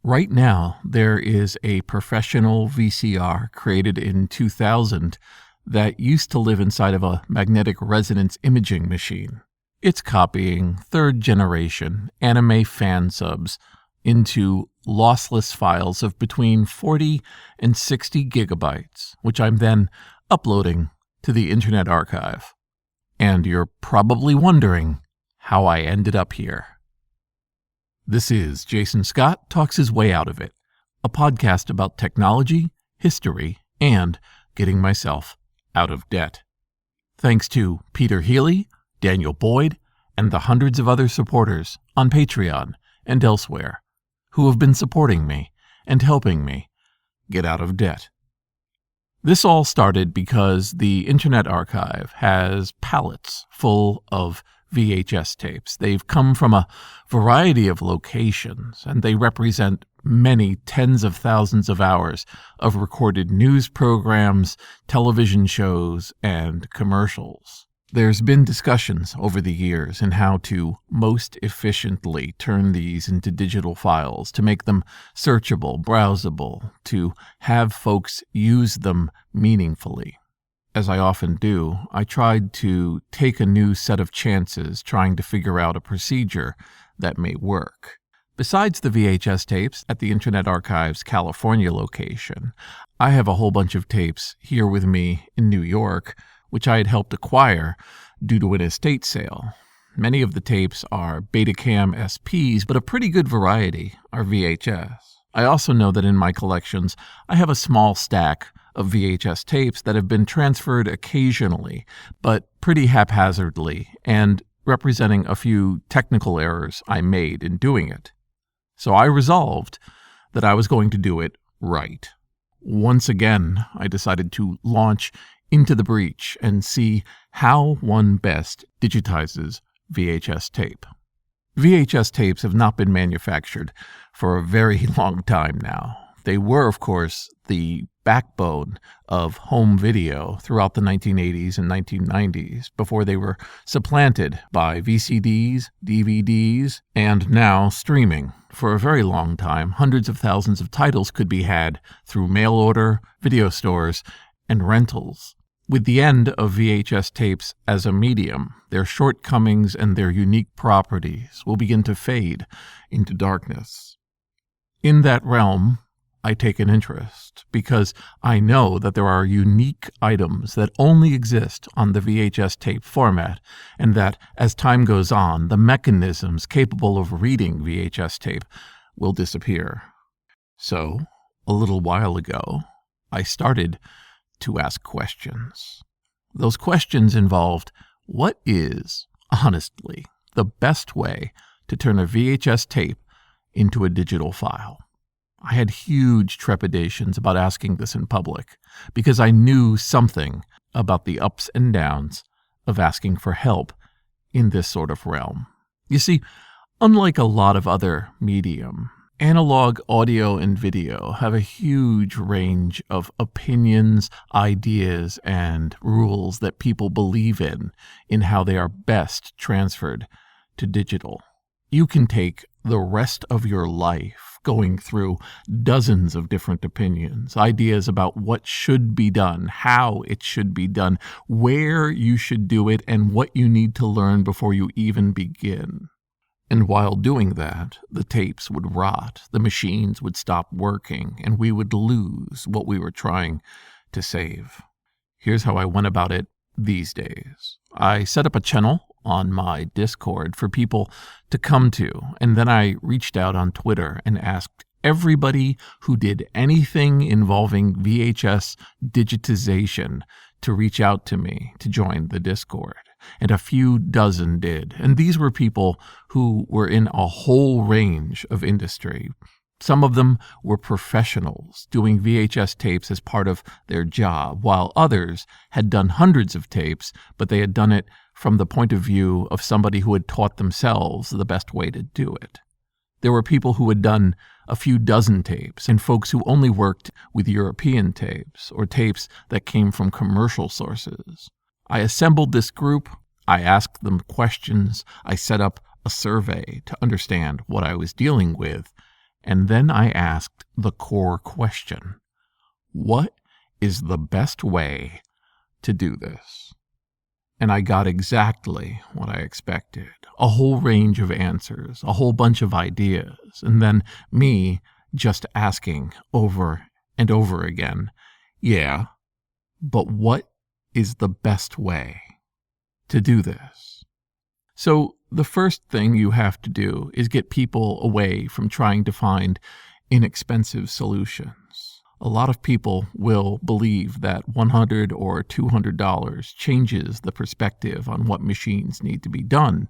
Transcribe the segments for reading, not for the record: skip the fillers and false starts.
Right now, there is a professional VCR created in 2000 that used to live inside of a magnetic resonance imaging machine. It's copying third-generation anime fansubs into lossless files of between 40 and 60 gigabytes, which I'm then uploading to the Internet Archive. And you're probably wondering how I ended up here. This is Jason Scott Talks His Way Out of It, a podcast about technology, history, and getting myself out of debt. Thanks to Peter Healy, Daniel Boyd, and the hundreds of other supporters on Patreon and elsewhere who have been supporting me and helping me get out of debt. This all started because the Internet Archive has pallets full of VHS tapes. They've come from a variety of locations, and they represent many tens of thousands of hours of recorded news programs, television shows, and commercials. There's been discussions over the years in how to most efficiently turn these into digital files, to make them searchable, browsable, to have folks use them meaningfully. As I often do, I tried to take a new set of chances trying to figure out a procedure that may work. Besides the VHS tapes at the Internet Archive's California location, I have a whole bunch of tapes here with me in New York, which I had helped acquire due to an estate sale. Many of the tapes are Betacam SPs, but a pretty good variety are VHS. I also know that in my collections, I have a small stack of VHS tapes that have been transferred occasionally, but pretty haphazardly, and representing a few technical errors I made in doing it. So I resolved that I was going to do it right. Once again, I decided to launch into the breach and see how one best digitizes VHS tape. VHS tapes have not been manufactured for a very long time now. They were, of course, the backbone of home video throughout the 1980s and 1990s before they were supplanted by VCDs, DVDs, and now streaming. For a very long time, hundreds of thousands of titles could be had through mail order, video stores, and rentals. With the end of VHS tapes as a medium, their shortcomings and their unique properties will begin to fade into darkness. In that realm, I take an interest because I know that there are unique items that only exist on the VHS tape format, and that as time goes on, the mechanisms capable of reading VHS tape will disappear. So, a little while ago, I started to ask questions. Those questions involved, what is, honestly, the best way to turn a VHS tape into a digital file? I had huge trepidations about asking this in public because I knew something about the ups and downs of asking for help in this sort of realm. You see, unlike a lot of other medium, analog audio and video have a huge range of opinions, ideas, and rules that people believe in how they are best transferred to digital. You can take the rest of your life going through dozens of different opinions, ideas about what should be done, how it should be done, where you should do it, and what you need to learn before you even begin. And while doing that, the tapes would rot, the machines would stop working, and we would lose what we were trying to save. Here's how I went about it these days. I set up a channel on my Discord for people to come to, and then I reached out on Twitter and asked everybody who did anything involving VHS digitization to reach out to me to join the Discord. And a few dozen did. And these were people who were in a whole range of industry. Some of them were professionals doing VHS tapes as part of their job, while others had done hundreds of tapes, but they had done it from the point of view of somebody who had taught themselves the best way to do it. There were people who had done a few dozen tapes, and folks who only worked with European tapes, or tapes that came from commercial sources. I assembled this group, I asked them questions, I set up a survey to understand what I was dealing with, And then I asked the core question: what is the best way to do this? And I got exactly what I expected. A whole range of answers, a whole bunch of ideas, and then me just asking over and over again, yeah, but what is the best way to do this? So the first thing you have to do is get people away from trying to find inexpensive solutions. A lot of people will believe that $100 or $200 changes the perspective on what machines need to be done,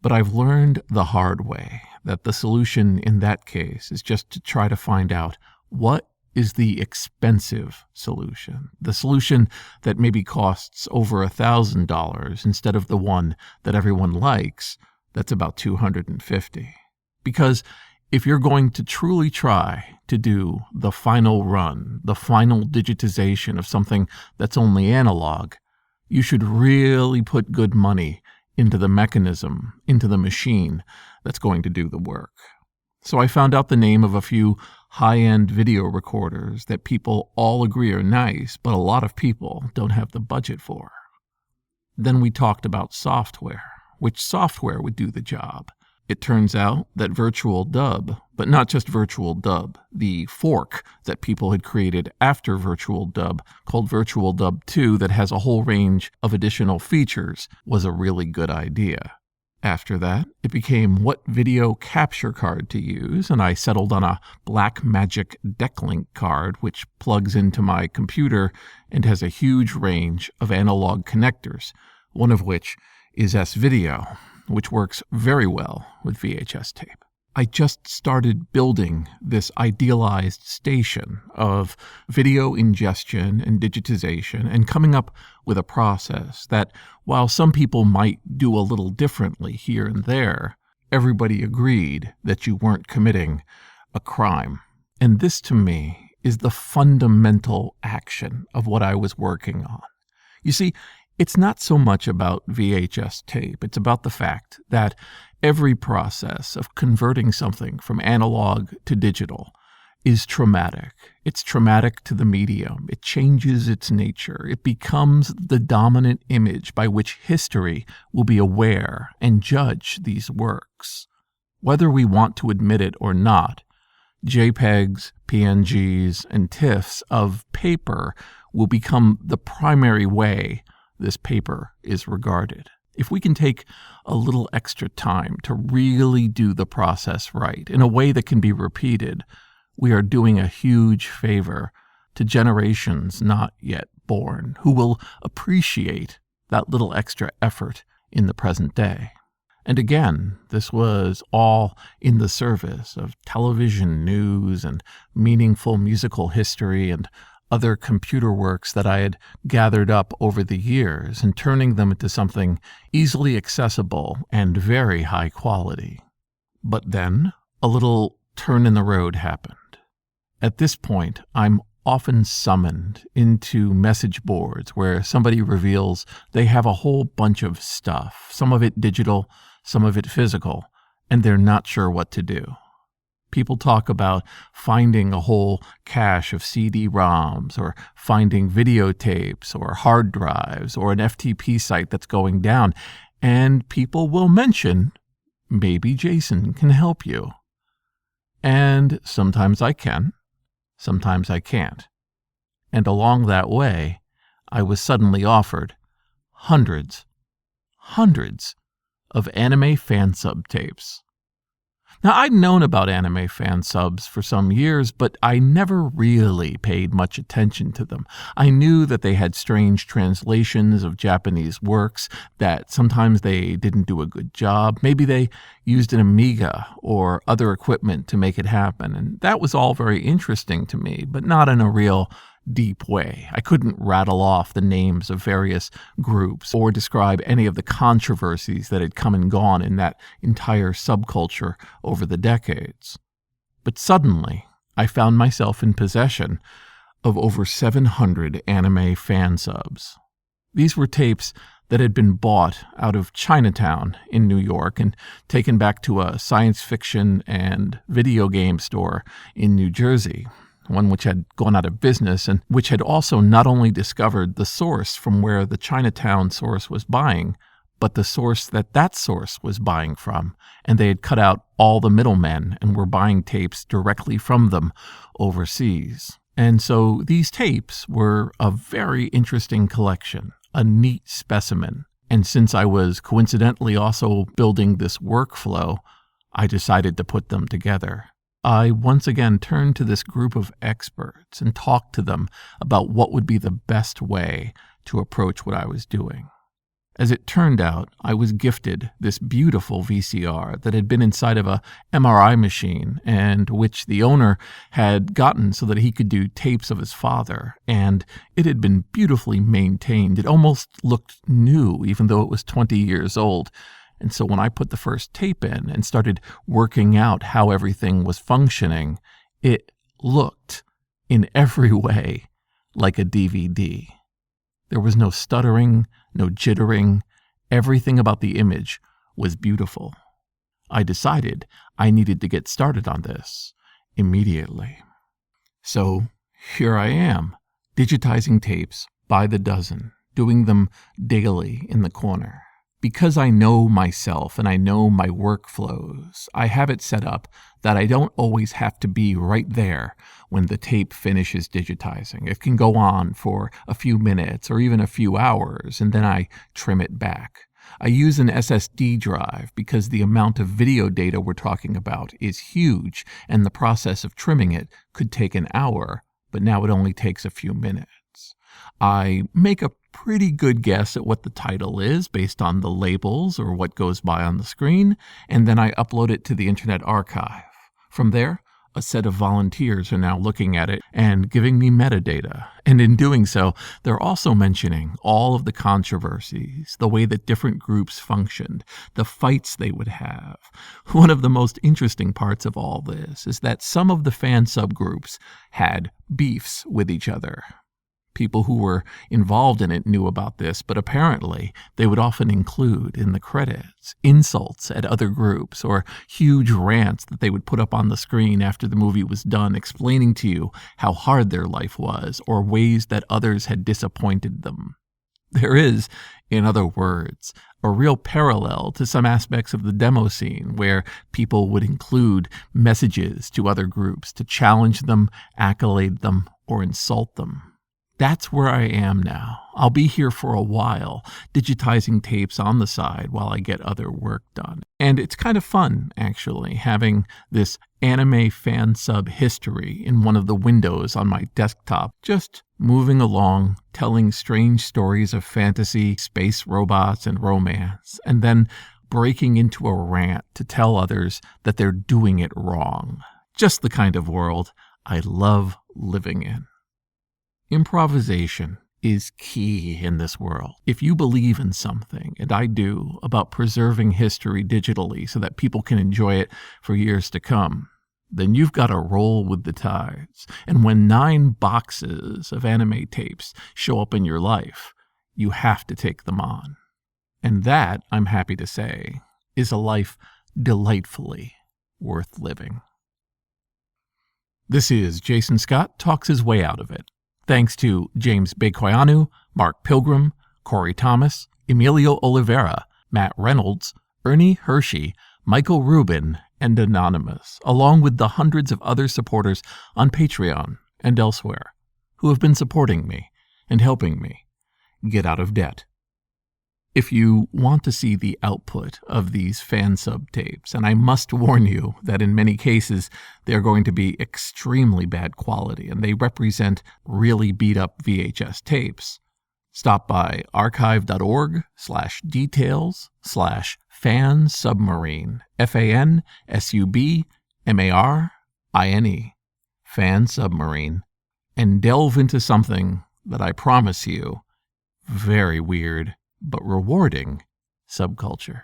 but I've learned the hard way that the solution in that case is just to try to find out what is the expensive solution, the solution that maybe costs over $1,000 instead of the one that everyone likes that's about $250. Because if you're going to truly try to do the final run, the final digitization of something that's only analog, you should really put good money into the mechanism, into the machine that's going to do the work. So I found out the name of a few high-end video recorders that people all agree are nice, but a lot of people don't have the budget for. Then we talked about software, which software would do the job. It turns out that Virtual Dub, but not just Virtual Dub, the fork that people had created after Virtual Dub, called Virtual Dub 2, that has a whole range of additional features, was a really good idea. After that, it became what video capture card to use, and I settled on a Blackmagic Decklink card, which plugs into my computer and has a huge range of analog connectors, one of which is S-Video, which works very well with VHS tape. I just started building this idealized station of video ingestion and digitization and coming up with a process that, while some people might do a little differently here and there, everybody agreed that you weren't committing a crime. And this, to me, is the fundamental action of what I was working on. You see, it's not so much about VHS tape. It's about the fact that every process of converting something from analog to digital is traumatic. It's traumatic to the medium. It changes its nature. It becomes the dominant image by which history will be aware and judge these works. Whether we want to admit it or not, JPEGs, PNGs, and TIFFs of paper will become the primary way this paper is regarded. If we can take a little extra time to really do the process right in a way that can be repeated, we are doing a huge favor to generations not yet born who will appreciate that little extra effort in the present day. And again, this was all in the service of television news and meaningful musical history and other computer works that I had gathered up over the years and turning them into something easily accessible and very high quality. But then a little turn in the road happened. At this point, I'm often summoned into message boards where somebody reveals they have a whole bunch of stuff, some of it digital, some of it physical, and they're not sure what to do. People talk about finding a whole cache of CD-ROMs or finding videotapes or hard drives or an FTP site that's going down, and people will mention, maybe Jason can help you. And sometimes I can, sometimes I can't. And along that way, I was suddenly offered hundreds of anime fansub tapes. Now, I'd known about anime fan subs for some years, but I never really paid much attention to them. I knew that they had strange translations of Japanese works, that sometimes they didn't do a good job. Maybe they used an Amiga or other equipment to make it happen, and that was all very interesting to me, but not in a real deep way. I couldn't rattle off the names of various groups or describe any of the controversies that had come and gone in that entire subculture over the decades. But suddenly, I found myself in possession of over 700 anime fan subs. These were tapes that had been bought out of Chinatown in New York and taken back to a science fiction and video game store in New Jersey, one which had gone out of business and which had also not only discovered the source from where the Chinatown source was buying, but the source that source was buying from, and they had cut out all the middlemen and were buying tapes directly from them overseas. And so these tapes were a very interesting collection, a neat specimen. And since I was coincidentally also building this workflow, I decided to put them together. I once again turned to this group of experts and talked to them about what would be the best way to approach what I was doing. As it turned out, I was gifted this beautiful VCR that had been inside of a MRI machine and which the owner had gotten so that he could do tapes of his father, and it had been beautifully maintained. It almost looked new, even though it was 20 years old. And so when I put the first tape in and started working out how everything was functioning, it looked, in every way, like a DVD. There was no stuttering, no jittering. Everything about the image was beautiful. I decided I needed to get started on this immediately. So here I am, digitizing tapes by the dozen, doing them daily in the corner. Because I know myself and I know my workflows, I have it set up that I don't always have to be right there when the tape finishes digitizing. It can go on for a few minutes or even a few hours, and then I trim it back. I use an SSD drive because the amount of video data we're talking about is huge, and the process of trimming it could take an hour, but now it only takes a few minutes. I make a pretty good guess at what the title is based on the labels or what goes by on the screen, and then I upload it to the Internet Archive. From there, a set of volunteers are now looking at it and giving me metadata. And in doing so, they're also mentioning all of the controversies, the way that different groups functioned, the fights they would have. One of the most interesting parts of all this is that some of the fan subgroups had beefs with each other. People who were involved in it knew about this, but apparently they would often include in the credits insults at other groups or huge rants that they would put up on the screen after the movie was done, explaining to you how hard their life was or ways that others had disappointed them. There is, in other words, a real parallel to some aspects of the demo scene where people would include messages to other groups to challenge them, accolade them, or insult them. That's where I am now. I'll be here for a while, digitizing tapes on the side while I get other work done. And it's kind of fun, actually, having this anime fan sub history in one of the windows on my desktop, just moving along, telling strange stories of fantasy, space robots, and romance, and then breaking into a rant to tell others that they're doing it wrong. Just the kind of world I love living in. Improvisation is key in this world. If you believe in something, and I do, about preserving history digitally so that people can enjoy it for years to come, then you've got to roll with the tides. And when 9 boxes of anime tapes show up in your life, you have to take them on. And that, I'm happy to say, is a life delightfully worth living. This is Jason Scott Talks His Way Out of It. Thanks to James Bekoyanu, Mark Pilgrim, Corey Thomas, Emilio Oliveira, Matt Reynolds, Ernie Hershey, Michael Rubin, and Anonymous, along with the hundreds of other supporters on Patreon and elsewhere who have been supporting me and helping me get out of debt. If you want to see the output of these Fansub tapes, and I must warn you that in many cases they're going to be extremely bad quality and they represent really beat-up VHS tapes, stop by archive.org/details/fansubmarine, FANSUBMARINE, Fansubmarine, and delve into something that I promise you, very weird but rewarding subculture.